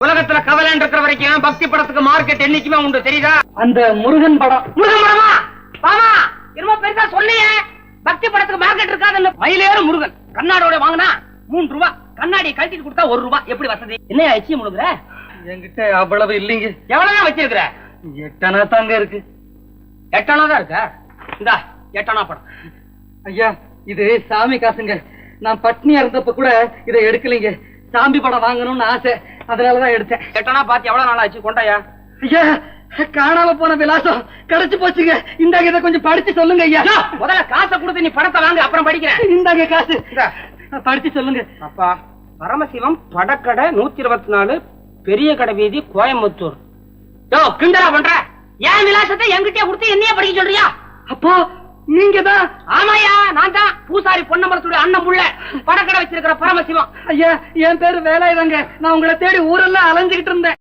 உலகத்துல கவலை இருக்கிற வரைக்கும் பக்தி படத்துக்கு மார்க்கெட் என்னைக்குமே உண்டு, தெரியுதா? அந்த முருகன் படம். முருகன் படமா? பாமா என்னமோ பெருசா சொன்னியே, பக்தி படத்துக்கு மார்க்கெட் இருக்காதுன்னு. மயிலேறு முருகன் கண்ணாடியோட வாங்கினா 3 ரூபாய், கண்ணாடியை கழட்டிட்டு கொடுத்தா 1 ரூபாய். எப்படி வசதி? என்ன ஆச்சு முழுகுற? என்கிட்ட அவ்வளவு இல்லைங்க. எவ்வளவுதான் வச்சிருக்கிற? 8 அணா தாங்க இருக்கு. 8 அணா தான் இருக்கா? இந்தா 8 அணா படம். ஐயா, இது சாமி காசுங்க. நான் பட்னியா இருந்தப்ப கூட இதை எடுக்கலைங்க. சாமி படம் வாங்கணும்னு ஆசை, அதனாலதான் எடுத்தேன். 8 அணா பாத்து எவ்வளவு நாள் ஆச்சு? கொண்டாயா? ஐயா, காணாம போன விலாசம் கிடைச்சு போச்சுங்க. இந்தாங்க, இதை கொஞ்சம் படிச்சு சொல்லுங்க ஐயா. முதல்ல காசை கொடுத்து நீ படத்தை வாங்க, அப்புறம் படிக்கிறேன். இந்தாங்க காசு, படிச்சு சொல்லுங்க. அப்பா, பரமசிவம் படக்கடை 124, பெரிய கடை வீதி, கோயம்புத்தூர். யோ, கிண்டலா பண்ற? ஏன் விலாசத்தை என்கிட்டயே கொடுத்து என்னைய படிக்க சொல்றியா? அப்போ நீங்க தான்? ஆமாயா, நான் தான். பூசாரி பொன்னமரத்துடைய அண்ணன் புள்ள, படக்கடை வச்சிருக்கிற பரமசிவம். ஐயா, என் பேரு வேலாயுதங்க. நான் உங்களை தேடி ஊரெல்லாம் அலைஞ்சுகிட்டு இருந்தேன்.